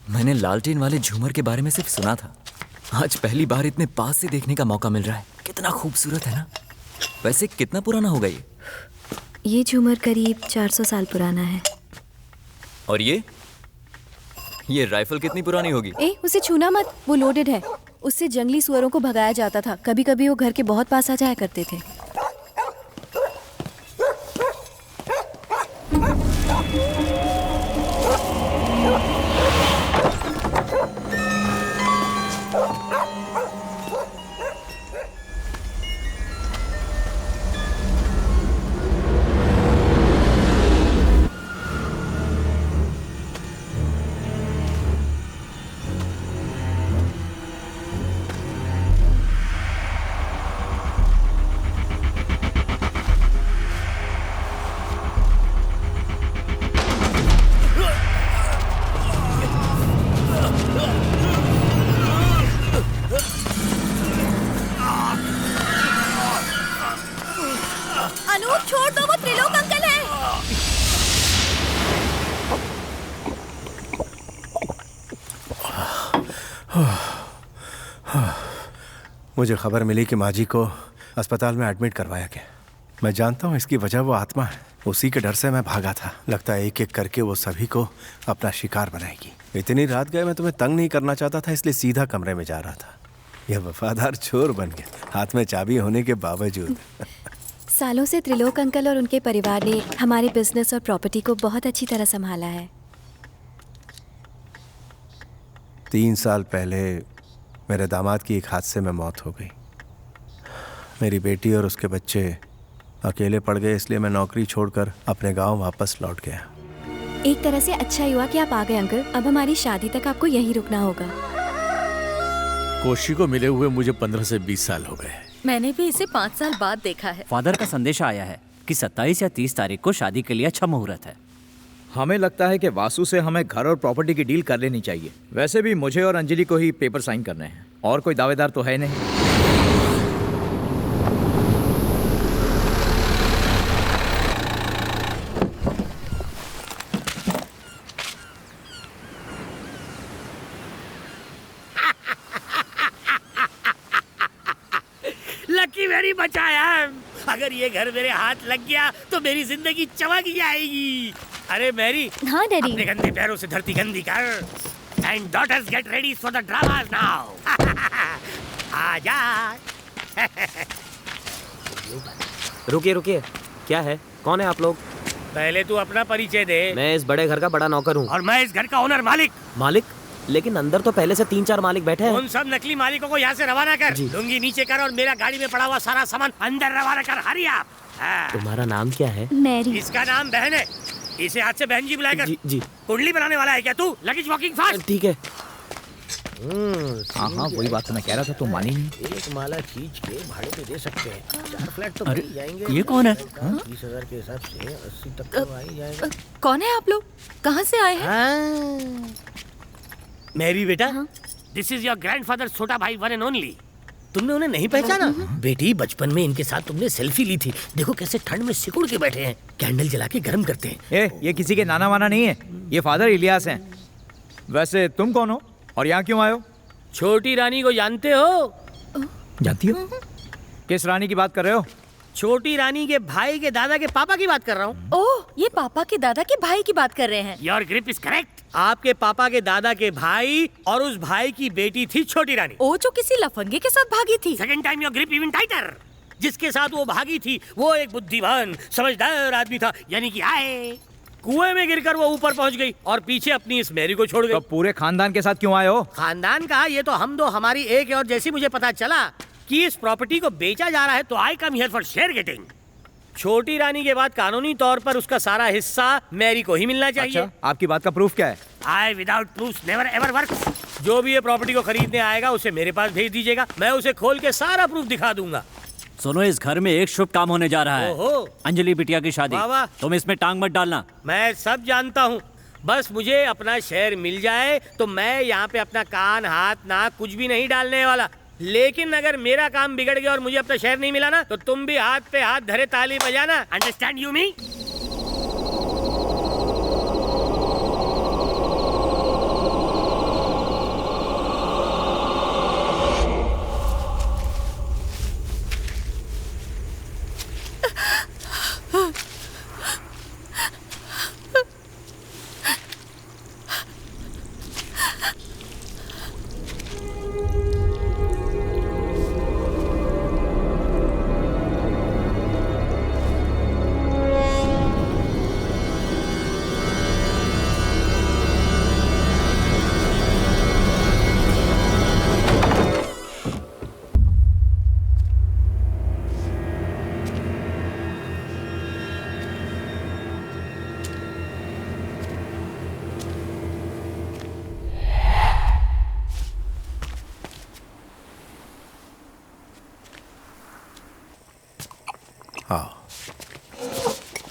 मैंने लालटेन वाले झूमर के बारे में सिर्फ सुना था, आज पहली बार इतने पास से देखने का मौका मिल रहा है। कितना खूबसूरत है ना। वैसे कितना पुराना होगा ये? ये झूमर करीब 400 साल पुराना है। और ये राइफल कितनी पुरानी होगी? उसे छूना मत, वो लोडेड है। उससे जंगली सुअरों को भगाया जाता था। कभी कभी वो घर के बहुत पास आ जाया करते थे। छोड़ दो, वो त्रिलोक अंकल है। मुझे खबर मिली कि माँ जी को अस्पताल में एडमिट करवाया गया। मैं जानता हूँ इसकी वजह वो आत्मा है। उसी के डर से मैं भागा था। लगता है एक एक करके वो सभी को अपना शिकार बनाएगी। इतनी रात गए, मैं तुम्हें तंग नहीं करना चाहता था, इसलिए सीधा कमरे में जा रहा था। यह वफादार चोर बन गया, हाथ में चाबी होने के बावजूद। सालों से त्रिलोक अंकल और उनके परिवार ने हमारे बिजनेस और प्रॉपर्टी को बहुत अच्छी तरह संभाला है। 3 साल पहले मेरे दामाद की एक हादसे में मौत हो गई। मेरी बेटी और उसके बच्चे अकेले पड़ गए, इसलिए मैं नौकरी छोड़कर अपने गांव वापस लौट गया। एक तरह से अच्छा ही हुआ कि आप आ गए अंकल। अब हमारी शादी तक आपको यहीं रुकना होगा। कोशी को मिले हुए मुझे 15 से 20 साल हो गए। मैंने भी इसे 5 साल बाद देखा है। फादर का संदेशा आया है कि 27 या 30 तारीख को शादी के लिए अच्छा मुहूर्त है। हमें लगता है कि वासु से हमें घर और प्रॉपर्टी की डील कर लेनी चाहिए। वैसे भी मुझे और अंजलि को ही पेपर साइन करने हैं, और कोई दावेदार तो है नहीं। लकी वेरी बचाया। अगर ये घर मेरे हाथ लग गया तो मेरी जिंदगी चमक जाएगी। अरे मैरी, हाँ डैडी। अपने गंदे पैरों से धरती गंदी कर। And daughters get ready for the dramas now. आजा। रुकिए रुकिए, क्या है? कौन है आप लोग? पहले तू अपना परिचय दे। मैं इस बड़े घर का बड़ा नौकर हूँ। और मैं इस घर का ओनर मालिक। मालिक? लेकिन अंदर तो पहले से 3-4 मालिक बैठे हैं। उन सब नकली मालिकों को यहाँ से रवाना कर। लुंगी नीचे कर और मेरा गाड़ी में पड़ा हुआ सारा सामान अंदर रवाना कर। हरी आप। तुम्हारा नाम क्या है? मैरी। इसका नाम बहन है। इसे हाथ से बहन जी बुलाया कर। जी। कुंडली बनाने वाला है क्या तू? Luggage walking fast. ठीक है। हाँ, वही बात तो मैं कह रहा था, तुम मानी नहीं। एक माला खींच के भाड़े पे दे सकते हैं। 4 फ्लैट तो मिल जाएंगे। ये कौन है? 30,000 के हिसाब से 80 तक तो आ ही जाएगा। कौन है आप लोग? कहाँ से आए हैं? मैरी बेटा, दिस इज योर ग्रैंडफादर, छोटा भाई, वन एंड ओनली। तुमने उन्हें नहीं पहचाना? बेटी, बचपन में इनके साथ तुमने सेल्फी ली थी। देखो कैसे ठंड में सिकुड़ के बैठे हैं, कैंडल जला के गर्म करते हैं। ये किसी के नाना वाना नहीं है, ये फादर इलियास हैं। वैसे तुम कौन हो और यहाँ क्यों आए हो? छोटी रानी को जानते हो? जानती हो? किस रानी की बात कर रहे हो? छोटी रानी के भाई के दादा के पापा की बात कर रहा हूँ। ओह, ये पापा के दादा के भाई की बात कर रहे हैं। Your grip is correct. आपके पापा के दादा के भाई और उस भाई की बेटी थी छोटी रानी। ओ, जो किसी लफंगे के साथ भागी थी। Second time your grip even tighter. जिसके साथ वो भागी थी वो एक बुद्धिमान समझदार आदमी था, यानी कि आए कुएं में गिरकर वो ऊपर पहुंच गई और पीछे अपनी इस मैरी को छोड़ गई। तो पूरे खानदान के साथ क्यों आए हो? खानदान का ये तो हम दो, हमारी एक और जैसी मुझे पता चला कि इस प्रॉपर्टी को बेचा जा रहा है, तो I come here for share getting. छोटी रानी के बाद कानूनी तौर पर उसका सारा हिस्सा मैरी को ही मिलना चाहिए। अच्छा, आपकी बात का प्रूफ क्या है? I without proof never ever works. जो भी ये प्रॉपर्टी को खरीदने आएगा उसे मेरे पास भेज दीजिएगा, मैं उसे खोल के सारा प्रूफ दिखा दूंगा। सुनो, इस घर में एक शुभ काम होने जा रहा है। ओहो। अंजलि बिटिया की शादी। वाह वाह। तुम इसमें टांग मत डालना। मैं सब जानता हूँ, बस मुझे अपना शेयर मिल जाए तो मैं यहाँ पे अपना कान हाथ नाक कुछ भी नहीं डालने वाला। लेकिन अगर मेरा काम बिगड़ गया और मुझे अपना शेयर नहीं मिला ना, तो तुम भी हाथ पे हाथ धरे ताली बजाना। अंडरस्टैंड यू मी?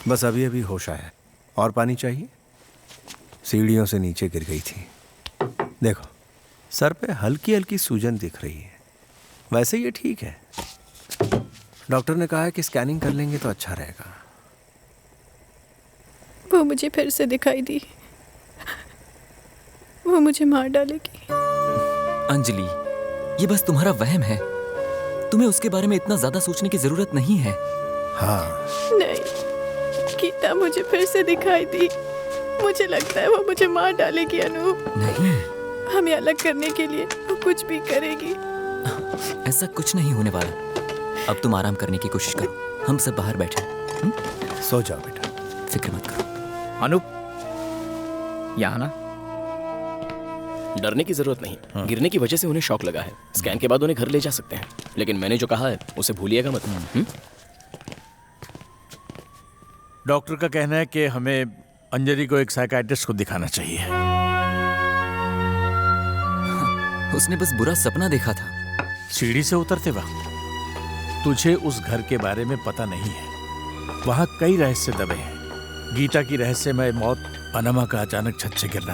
बस अभी अभी होश आया। और पानी चाहिए? सीढ़ियों से नीचे गिर गई थी। देखो, सर पे हल्की हल्की सूजन दिख रही है। वैसे ये ठीक है। डॉक्टर ने कहा है कि स्कैनिंग कर लेंगे तो अच्छा रहेगा। वो मुझे फिर से दिखाई दी। वो मुझे मार डालेगी। अंजलि, ये बस तुम्हारा वहम है। तुम्हें उसके बारे में इतना ज्यादा सोचने की जरूरत नहीं है। हाँ, नहीं, गीता मुझे फिर से दिखाई दी। मुझे लगता है वो मुझे मार डालेगी अनूप। नहीं, हमें अलग करने के लिए वो कुछ भी करेगी। ऐसा कुछ नहीं होने वाला। अब तुम आराम करने की कोशिश करो। हम सब बाहर बैठे हैं। सो जाओ बेटा, फिक्र मत करो। अनूप, यहाँ ना। डरने की जरूरत नहीं। गिरने की वजह से उन्हें शॉक लगा है। स्कैन के बाद उन्हें घर ले जा सकते हैं, लेकिन मैंने जो कहा है उसे भूलिएगा मत। डॉक्टर का कहना है कि हमें अंजलि को एक साइकियाट्रिस्ट को दिखाना चाहिए। उसने बस बुरा सपना देखा था। सीढ़ी से उतरते वक्त तुझे उस घर के बारे में पता नहीं है। वहां कई रहस्य दबे हैं। गीता की रहस्यमय मौत, अनमा का अचानक छत से गिरना,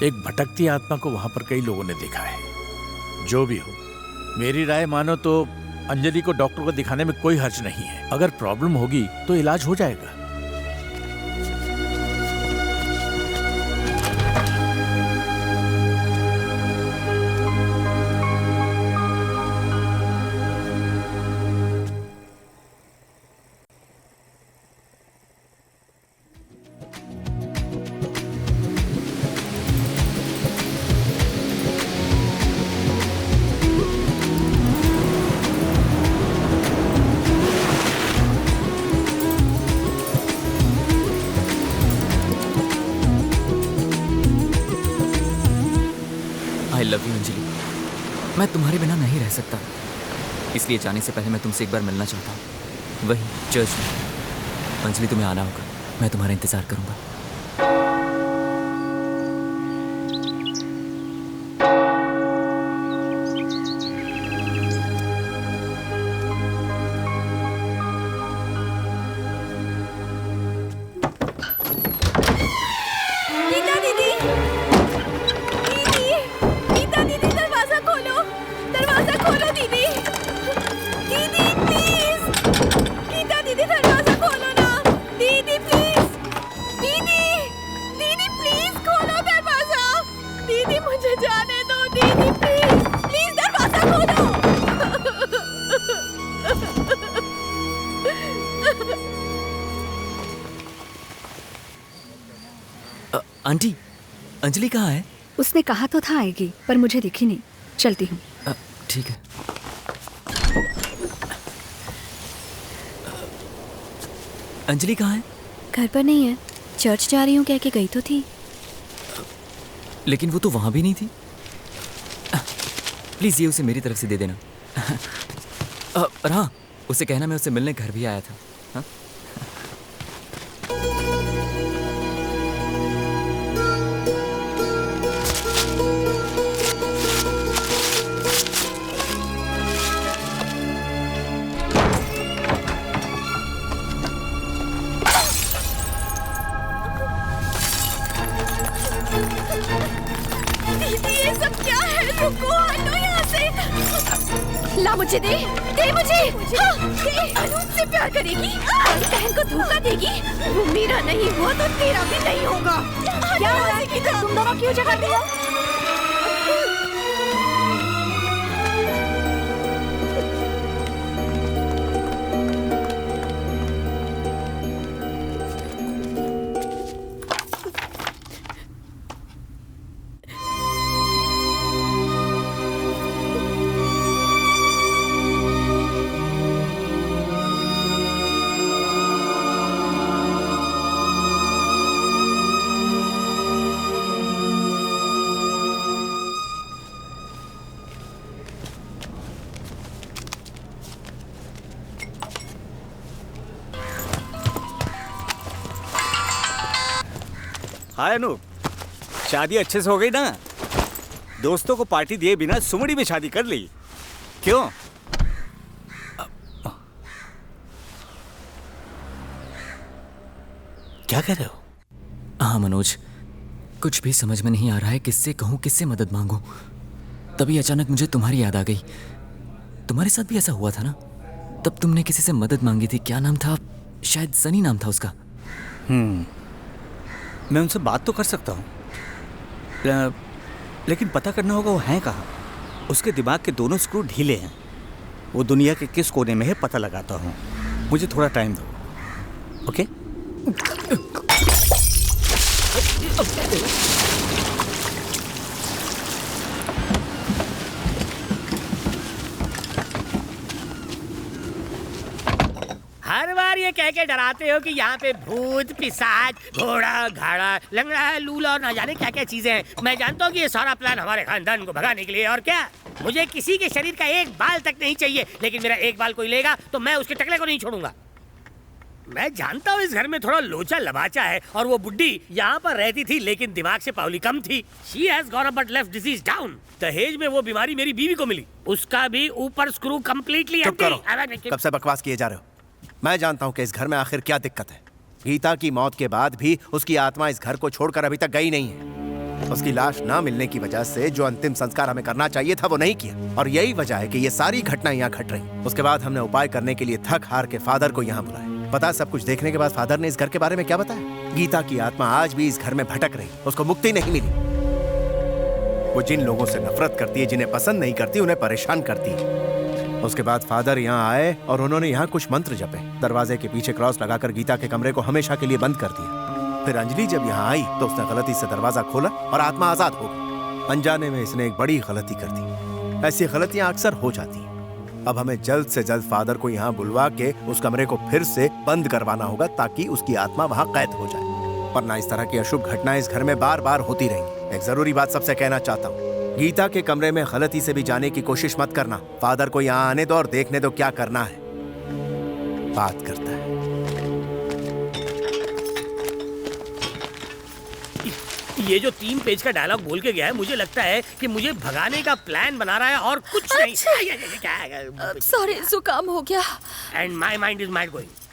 एक भटकती आत्मा को वहां पर कई लोगों ने देखा है। जो भी हो, मेरी राय मानो तो अंजलि को डॉक्टर को दिखाने में कोई हर्ज नहीं है। अगर प्रॉब्लम होगी तो इलाज हो जाएगा। I love you Anjali. मैं तुम्हारे बिना नहीं रह सकता। इसलिए जाने से पहले मैं तुमसे एक बार मिलना चाहता हूँ, वही चर्च में। अंजलि, तुम्हें आना होगा। मैं तुम्हारा इंतजार करूंगा। गीता दीदी, गीता दीदी, दरवाजा खोलो, दरवाजा खोलो दीदी। दीदी प्लीज, गीता दीदी दरवाजा खोलो ना। दीदी प्लीज, दीदी, दीदी प्लीज खोलो दरवाजा। दीदी मुझे जाने दो। दीदी प्लीज, प्लीज दरवाजा खोलो। आंटी, अंजलि कहाँ है? उसने कहा तो था आएगी, पर मुझे दिखी नहीं। चलती हूँ। ठीक है। अंजलि कहाँ है? घर पर नहीं है। चर्च जा रही हूँ कह के गई तो थी। लेकिन वो तो वहां भी नहीं थी। प्लीज ये उसे मेरी तरफ से दे देना। और हाँ, उसे कहना मैं उससे मिलने घर भी आया था। हाँ? दीदी ये सब क्या है? रुको, हटो यहाँ से। ला मुझे दे, दे मुझे। दे। अनूप से प्यार करेगी, बहन को धोखा देगी। वो मेरा नहीं हुआ तो तेरा भी नहीं होगा। क्या हो रहा है गीता? तुम दोनों क्यों झगड़ते हो? हाय अनूप, शादी अच्छे से हो गई ना? दोस्तों को पार्टी दिए बिना सुमड़ी में शादी कर ली, क्यों? क्या कह रहे हो? हाँ मनोज, कुछ भी समझ में नहीं आ रहा है, किससे कहूँ, किससे मदद मांगूं। तभी अचानक मुझे तुम्हारी याद आ गई। तुम्हारे साथ भी ऐसा हुआ था ना? तब तुमने किसी से मदद मांगी थी, क्या नाम था? शायद सनी नाम था उसका। मैं उनसे बात तो कर सकता हूँ, लेकिन पता करना होगा वो हैं कहाँ। उसके दिमाग के दोनों स्क्रू ढीले हैं। वो दुनिया के किस कोने में है पता लगाता हूँ। मुझे थोड़ा टाइम दो, ओके? हर बार ये कह के डराते हो कि यहाँ पे भूत, पिशाच, घोड़ा, घाड़ा, लंगड़ा, लूला और ना जाने क्या क्या चीजें हैं। मैं जानता हूँ कि ये सारा प्लान हमारे खानदान को भगाने के लिए। और क्या, मुझे किसी के शरीर का एक बाल तक नहीं चाहिए, लेकिन मेरा एक बाल कोई लेगा तो मैं उसके टकले को नहीं छोड़ूंगा। मैं जानता हूँ इस घर में थोड़ा लोचा लबाचा है, और वो बुड्ढी यहाँ पर रहती थी लेकिन दिमाग से पावली कम थी। She has gone up but left disease down. दहेज में वो बीमारी मेरी बीवी को मिली, उसका भी ऊपर स्क्रू कम्प्लीटली। चुप करो, कब से बकवास किए जा रहे हो? मैं जानता हूँ कि इस घर में आखिर क्या दिक्कत है। गीता की मौत के बाद भी उसकी आत्मा इस घर को छोड़कर अभी तक गई नहीं है। उसकी लाश ना मिलने की वजह से जो अंतिम संस्कार हमें करना चाहिए था वो नहीं किया, और यही वजह है कि ये सारी घटना यहाँ घट रही। उसके बाद हमने उपाय करने के लिए थक हार के फादर को यहाँ बुलाया। पता सब कुछ देखने के बाद फादर ने इस घर के बारे में क्या बताया? गीता की आत्मा आज भी इस घर में भटक रही, उसको मुक्ति नहीं मिली। वो जिन लोगों से नफरत करती है, जिन्हें पसंद नहीं करती, उन्हें परेशान करती है। उसके बाद फादर यहाँ आए और उन्होंने यहाँ कुछ मंत्र जपे। दरवाजे के पीछे क्रॉस लगाकर गीता के कमरे को हमेशा के लिए बंद कर दिया। फिर अंजलि जब यहाँ आई तो उसने गलती से दरवाजा खोला और आत्मा आजाद हो गई। अनजाने में इसने एक बड़ी गलती कर दी। ऐसी गलतियां अक्सर हो जाती। अब हमें जल्द से जल्द फादर को यहाँ बुलवा के उस कमरे को फिर से बंद करवाना होगा ताकि उसकी आत्मा वहाँ कैद हो जाए, वरना इस तरह की अशुभ घटनाएं इस घर में बार बार होती रहेंगी। एक जरूरी बात सबसे कहना चाहता हूँ, गीता के कमरे में गलती से भी जाने की कोशिश मत करना। फादर को यहाँ आने दो और देखने दो क्या करना है। बात करता है। ये जो 3 पेज का डायलॉग बोल के गया है, मुझे लगता है कि मुझे भगाने का प्लान बना रहा है और कुछ नहीं। सॉरी, जुकाम हो गया। And my mind is mind going.